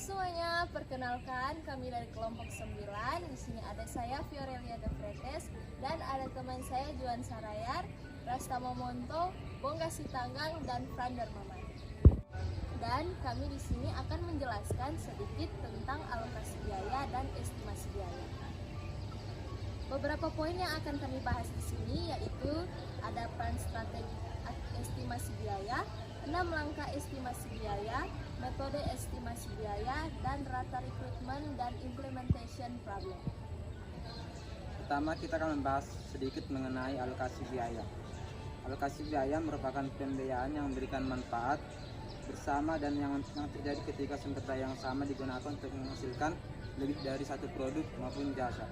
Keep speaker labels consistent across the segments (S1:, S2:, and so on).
S1: semuanya, perkenalkan kami dari kelompok 9. Di sini ada saya Fiorelia De Fretes dan ada teman saya Juan Sarayar, Rastama Monto, Bongga Sitanggang dan Frander Maman. Dan kami di sini akan menjelaskan sedikit tentang alokasi biaya dan estimasi biaya. Beberapa poin yang akan kami bahas di sini yaitu ada peran strategi estimasi biaya, 6 langkah estimasi biaya, metode estimasi biaya, dan rata rekrutmen dan implementation problem.
S2: Pertama, kita akan membahas sedikit mengenai alokasi biaya. Alokasi biaya merupakan pembiayaan yang memberikan manfaat bersama dan yang terjadi ketika sumber daya yang sama digunakan untuk menghasilkan lebih dari satu produk maupun jasa.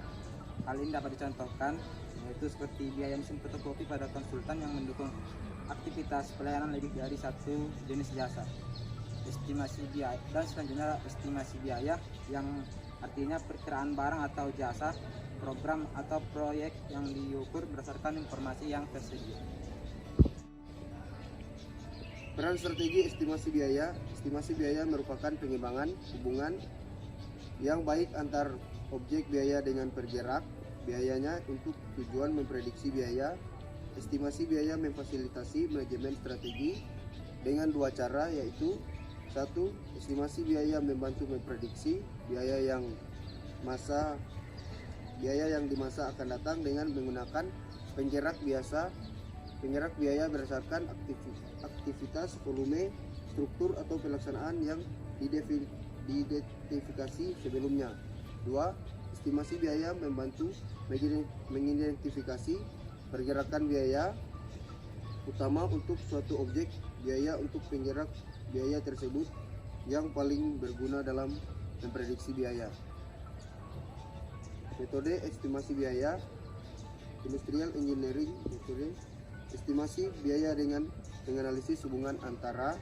S2: Hal ini dapat dicontohkan yaitu seperti biaya mesin fotokopi pada konsultan yang mendukung aktivitas pelayanan lebih dari satu jenis jasa. Estimasi biaya dan selanjutnya estimasi biaya yang artinya perkiraan barang atau jasa, program atau proyek yang diukur berdasarkan informasi yang tersedia.
S3: Peran strategi estimasi biaya. Estimasi biaya merupakan pengembangan hubungan yang baik antar objek biaya dengan pergerak biayanya untuk tujuan memprediksi biaya. Estimasi biaya memfasilitasi manajemen strategi dengan dua cara, yaitu satu, estimasi biaya membantu memprediksi biaya yang di masa akan datang dengan menggunakan penggerak biaya berdasarkan aktivitas, volume, struktur atau pelaksanaan yang diidentifikasi sebelumnya. Dua, estimasi biaya membantu mengidentifikasi pergerakan biaya utama untuk suatu objek biaya untuk penggerak biaya tersebut yang paling berguna dalam memprediksi biaya. Metode estimasi biaya. Industrial engineering metode estimasi biaya dengan menganalisis hubungan antara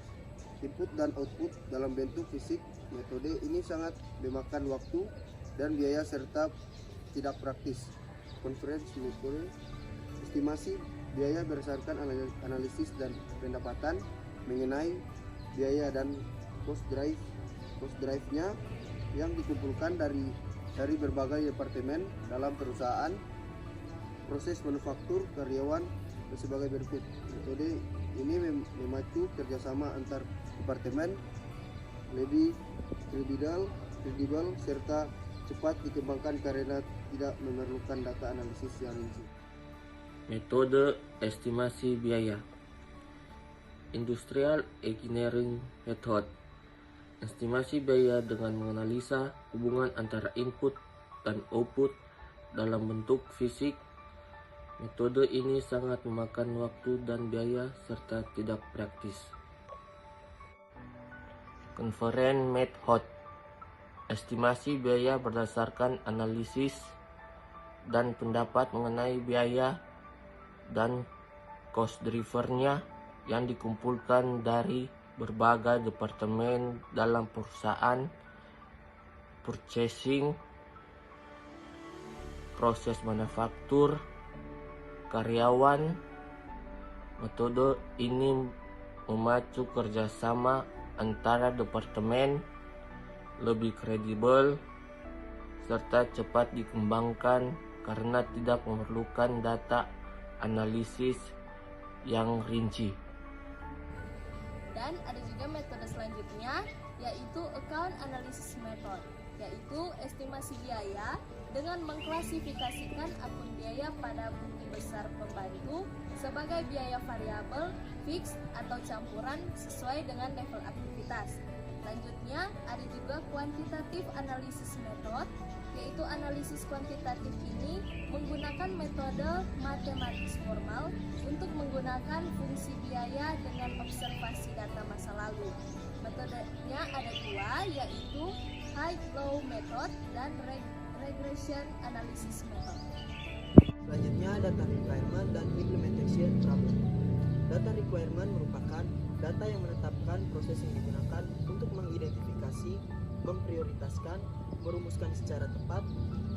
S3: input dan output dalam bentuk fisik. Metode ini sangat memakan waktu dan biaya serta tidak praktis. Conference metode estimasi biaya berdasarkan analisis dan pendapatan mengenai biaya dan cost drive-nya yang dikumpulkan dari berbagai departemen dalam perusahaan, proses manufaktur, karyawan, dan sebagai berikut. Metode ini memacu kerjasama antar departemen, lebih kredibel serta cepat dikembangkan karena tidak memerlukan data analisis yang rinci.
S4: Metode estimasi biaya. Industrial engineering method. Estimasi biaya dengan menganalisa hubungan antara input dan output dalam bentuk fisik. Metode ini sangat memakan waktu dan biaya serta tidak praktis. Conference method. Estimasi biaya berdasarkan analisis dan pendapat mengenai biaya dan cost drivernya yang dikumpulkan dari berbagai departemen dalam perusahaan, purchasing, proses manufaktur, karyawan. Metode ini memacu kerjasama antara departemen, lebih kredibel serta cepat dikembangkan karena tidak memerlukan data analisis yang rinci.
S1: Dan ada juga metode selanjutnya yaitu account analysis method, yaitu estimasi biaya dengan mengklasifikasikan akun biaya pada buku besar pembantu sebagai biaya variabel, fix atau campuran sesuai dengan level aktivitas. Selanjutnya ada juga quantitative analysis method, yaitu analisis kuantitatif ini menggunakan metode matematis formal untuk menggunakan fungsi biaya dengan observasi data masa lalu. Metodenya ada dua, yaitu high-low method dan regression analysis method.
S5: Selanjutnya, data requirement dan implementation problem. Data requirement merupakan data yang menetapkan proses yang digunakan untuk mengidentifikasi, memprioritaskan, merumuskan secara tepat,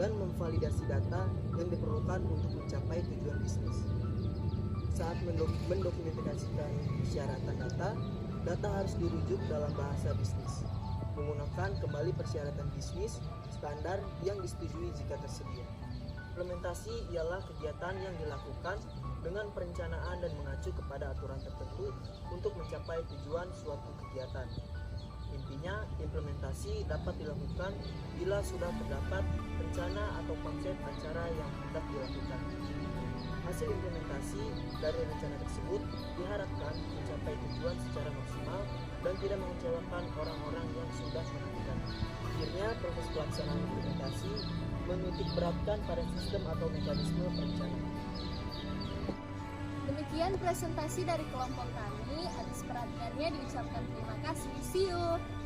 S5: dan memvalidasi data yang diperlukan untuk mencapai tujuan bisnis. Saat mendokumentasikan persyaratan data harus dirujuk dalam bahasa bisnis, menggunakan menetapkan kembali persyaratan bisnis standar yang disetujui jika tersedia. Implementasi ialah kegiatan yang dilakukan dengan perencanaan dan mengacu kepada aturan tertentu untuk mencapai tujuan suatu kegiatan. Intinya, implementasi dapat dilakukan bila sudah terdapat rencana atau konsep acara yang hendak dilakukan. Hasil implementasi dari rencana tersebut diharapkan mencapai tujuan secara maksimal dan tidak mengecewakan orang-orang yang sudah menantikan. Akhirnya, proses pelaksanaan implementasi menitik beratkan pada sistem atau mekanisme perencanaan.
S1: Demikian presentasi dari kelompok kami. Atas perhatiannya diucapkan terima kasih. See you.